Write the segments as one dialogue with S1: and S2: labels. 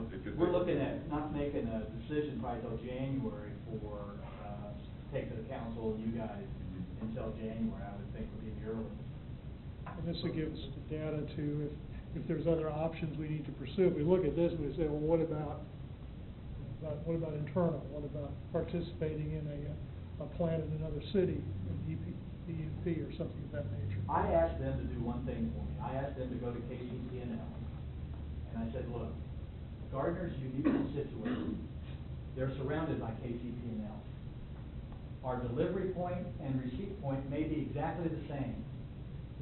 S1: know, we're looking at not making a decision probably till January for, take to the council and you guys until January, I would think would be the earliest.
S2: And this will give us the data to, if there's other options we need to pursue. If we look at this, we say, well, what about internal? What about participating in a plant in another city, EUP or something of that nature?
S1: I asked them to do one thing for me. I asked them to go to KCP&L, and I said, look, Gardner's uniquely situated. They're surrounded by KCP&L. Our delivery point and receipt point may be exactly the same.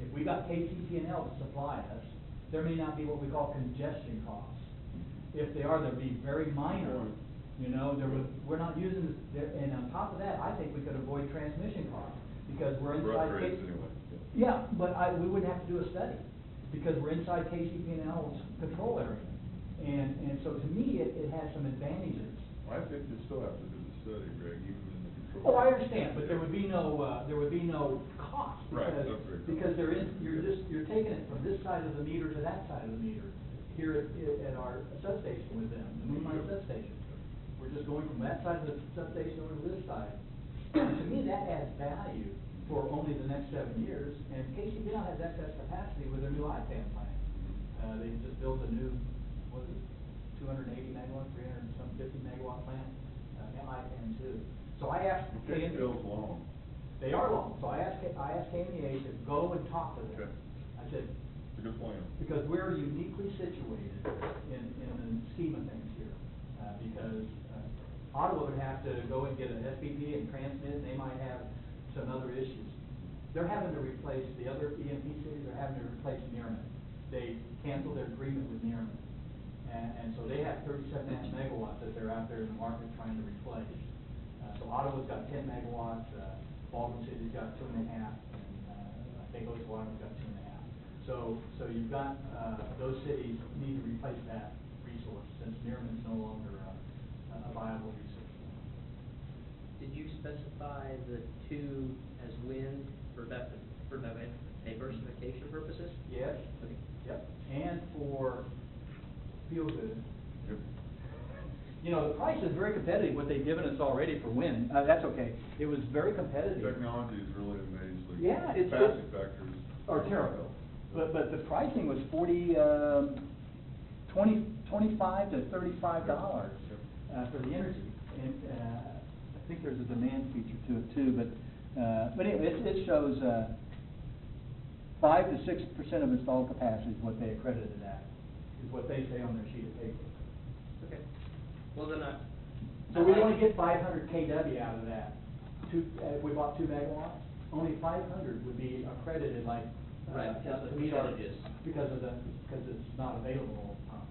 S1: If we got KCP&L to supply us, there may not be what we call congestion costs. If they are, they'll be very minor. You know, we're not using this, and on top of that, I think we could avoid transmission costs because we're inside. Yeah, but we wouldn't have to do a study because we're inside KCP&L's control area, and so to me, it has some advantages.
S3: I think you still have to do the study, Greg, even in the control.
S1: Oh, I understand, but there would be no cost because you're taking it from this side of the meter to that side of the meter here at our substation with them, the Moonlight substation. We're just going from that side of the substation over to this side. To me, that adds value for only the next 7 years, and KCP now has excess capacity with their new IPAM plant. They just built a new, 280 megawatt, 350 megawatt plant, IPAM too. So I asked KMEA.
S3: Bill's long.
S1: They are long. So I asked KMEA to go and talk to them.
S3: Okay.
S1: I said,
S3: It's a good plan.
S1: because we're uniquely situated in the scheme of things here. Because Ottawa would have to go and get an SPP and transmit, and they might have some other issues. They're having to replace the other EMP cities. They're having to replace Nearman. They canceled their agreement with Nearman, and so they have 37.5 megawatts that they're out there in the market trying to replace. So Ottawa's got 10 megawatts. Baldwin City's got 2.5, and I think Osawatomie's got 2.5. So you've got those cities need to replace that resource since Nearman's no longer a viable resource.
S4: Did you specify the two as wind for diversification purposes?
S1: Yes.
S4: Okay.
S1: Yep. And for feel good.
S3: Yep.
S1: You know, the price is very competitive, what they've given us already for wind. That's okay. It was very competitive.
S3: Technology is really amazing.
S1: Yeah, it's
S3: capacity factors
S1: are terrible. But the pricing was $25 to $35 for the energy, and I think there's a demand feature to it too. But anyway, it shows 5 to 6% of installed capacity is what they accredited that, is what they say on their sheet of paper.
S4: Okay. Well then,
S1: so we only get 500 kW out of that. If we bought 2 megawatts, only 500 would be accredited like.
S4: Right, because of the percentages.
S1: Because it's not available all the time.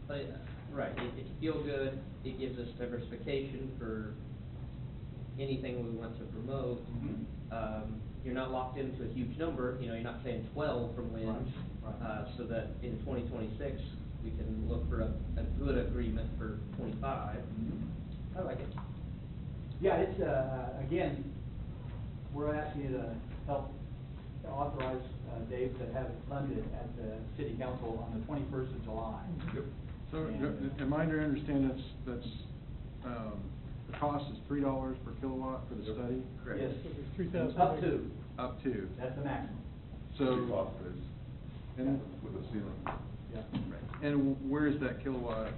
S4: But, right, it's feel good, it gives us diversification for anything we want to promote.
S1: Mm-hmm.
S4: You're not locked into a huge number, you know, you're not saying 12 from wind,
S1: Right.
S4: So that in 2026, we can look for a good agreement for 25.
S1: Mm-hmm.
S4: I like it.
S1: Yeah, it's, again, we're asking you to help authorize Dave to have it funded at the city council on the 21st of July.
S5: Yep. So, am I to understand that's, the cost is $3 per kilowatt for the study?
S4: Correct.
S1: Yes.
S2: So there's 3,000.
S1: Up to.
S5: Up to.
S1: That's the maximum.
S5: So,
S3: cost base
S5: and,
S3: with a ceiling.
S1: Yeah.
S4: Right.
S5: and where is that kilowatt?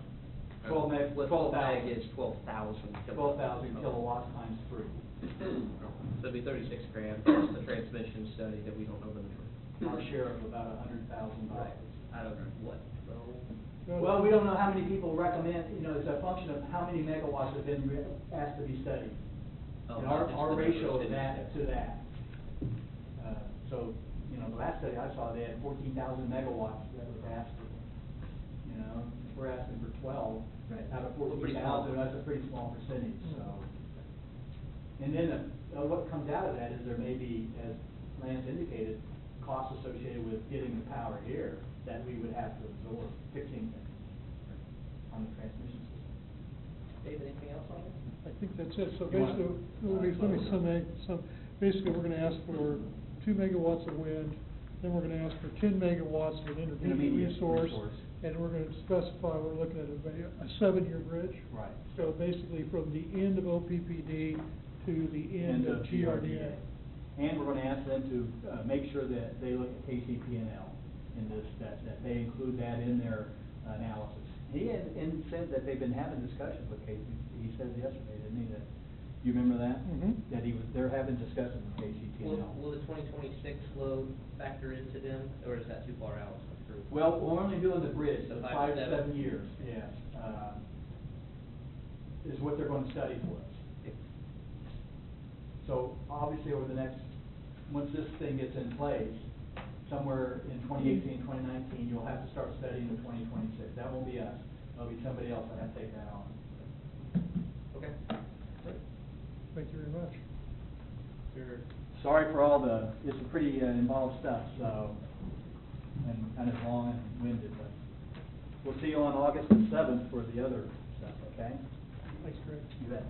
S1: 12 meg,
S4: What
S1: 12,000.
S4: is 12,000
S1: 12,000 kilowatts times 3.
S4: So it'd be 36 grand plus the transmission study that we don't know the number.
S1: Our share of about $100,000.
S4: Right. Out of what, 12?
S1: Well, we don't know how many people recommend, you know, it's a function of how many megawatts have been asked to be studied.
S4: Oh,
S1: And
S4: not just
S1: our
S4: the
S1: ratio
S4: number of
S1: is that
S4: cities.
S1: to that. So, you know, the last study I saw, they had 14,000 megawatts that was asked for. You know, if we're asking for 12,
S4: Right.
S1: out of
S4: Well, pretty small.
S1: 14,000, that's a pretty small percentage, so. And then what comes out of that is there may be, as Lance indicated, costs associated with getting the power here that we would have to absorb, fixing things on the transmission system.
S4: Dave, anything else on this?
S2: I think that's it. So
S1: You want-
S2: basically, basically, we're gonna ask for 2 megawatts of wind, then we're gonna ask for 10 megawatts of an intermediate
S1: Intermediate
S2: resource,
S1: resource.
S2: and we're gonna specify, we're looking at a 7-year bridge.
S1: Right.
S2: So basically from the end of OPPD to the end of GRDA.
S1: And we're gonna ask them to, make sure that they look at KCP&L in this, that they include that in their analysis. He had, and said that they've been having discussions with KCP, he said yesterday, didn't he, that, you remember that?
S2: Mhm.
S1: That they're having discussions with KCP&L.
S4: Will the 2026 load factor into them, or is that too far out?
S1: Well, we're only doing the bridge,
S4: The
S1: the
S4: 5 to
S1: 5 to 7
S4: 7.
S1: years, yes, is what they're gonna study for us. So obviously over the next, once this thing gets in place, somewhere in 2018, 2019, you'll have to start studying the 2026. That won't be us, it'll be somebody else that has to take that on.
S4: Okay.
S2: Great. Thank you very much.
S1: Sorry for all the, it's a pretty involved stuff, so, and kind of long and winded, but we'll see you on August the 7th for the other stuff, okay?
S2: Thanks, Greg.
S1: You bet.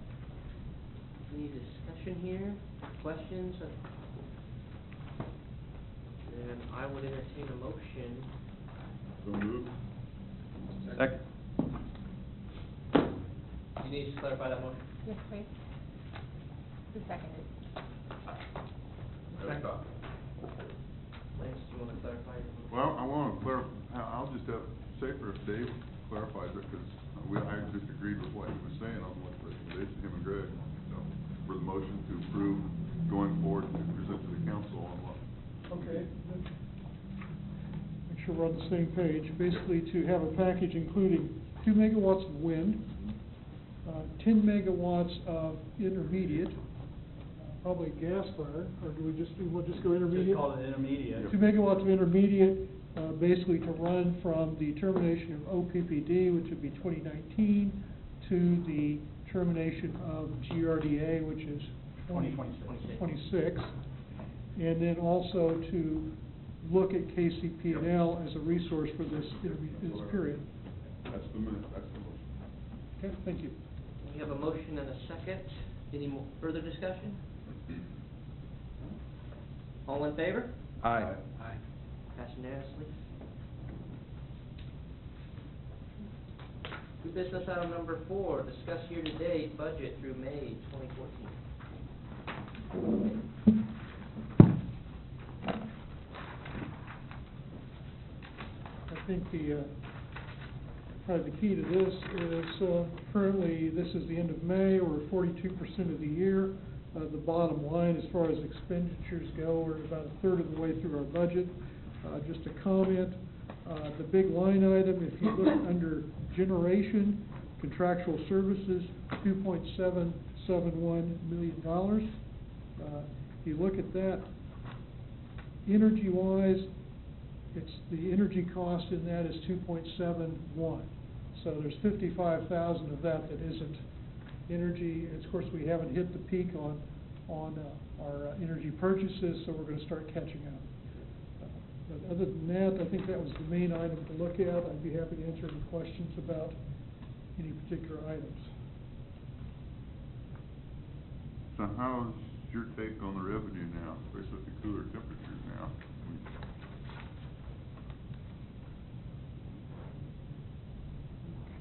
S4: Any discussion here, questions? Then I would entertain a motion.
S3: So moved.
S5: Second.
S4: You need to clarify that motion?
S6: Yes, please. Who seconded?
S3: That's tough.
S4: Lance, do you want to clarify your motion?
S3: Well, I want to clarify, I'll just have, safer if Dave clarifies it, because I just agreed with what he was saying on what recommendation, him and Greg. So, for the motion to approve going forward to present to the council on what.
S2: Okay. Make sure we're on the same page. Basically, to have a package including 2 megawatts of wind, 10 megawatts of intermediate, probably gas fire, or do we'll just go intermediate?
S1: Just call it intermediate.
S2: 2 megawatts of intermediate, basically to run from the termination of OPPD, which would be 2019, to the termination of GRDA, which is 2026. And then also to look at KCP&L as a resource for this period.
S3: That's the motion.
S2: Okay, thank you.
S4: We have a motion and a second. Any more further discussion? All in favor?
S5: Aye.
S4: Aye. Passed unanimously. New business item number 4, discuss year-to-date budget through May 2014.
S2: I think probably the key to this is, currently, this is the end of May, we're 42% of the year. The bottom line, as far as expenditures go, we're about a third of the way through our budget. Just a comment, the big line item, if you look under generation, contractual services, $2.771 million. If you look at that, energy-wise, it's the energy cost in that is 2.71. So there's 55,000 of that isn't energy. And of course, we haven't hit the peak on our energy purchases, so we're going to start catching up. But other than that, I think that was the main item to look at. I'd be happy to answer any questions about any particular items.
S3: So how's your take on the revenue now, especially with the cooler temperatures now?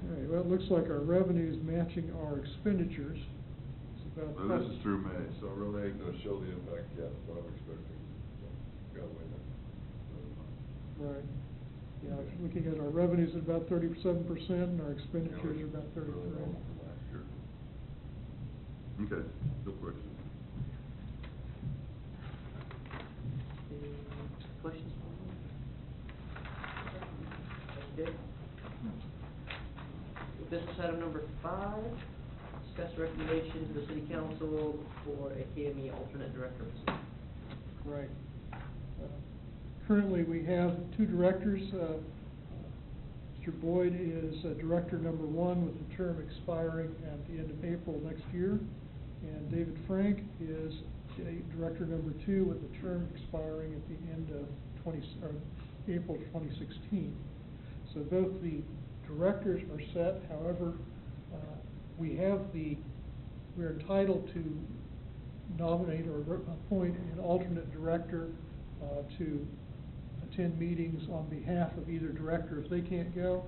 S2: Okay, well, it looks like our revenue is matching our expenditures. It's about
S3: So this is through May, so really ain't gonna show the impact yet, is what I'm expecting. So, gotta wait a
S2: Right. Yeah, looking at our revenues at about 37%, and our expenditures are about 33%.
S3: From last year. Okay, no questions.
S4: Any questions? Okay. Business item number 5, discuss recommendation to the city council for a KME alternate director position.
S2: Right. Currently, we have 2 directors. Mr. Boyd is director number 1 with the term expiring at the end of April next year. And David Frank is director number 2 with the term expiring at the end of April 2016. So both the directors are set. However, we're entitled to nominate or appoint an alternate director to attend meetings on behalf of either director if they can't go.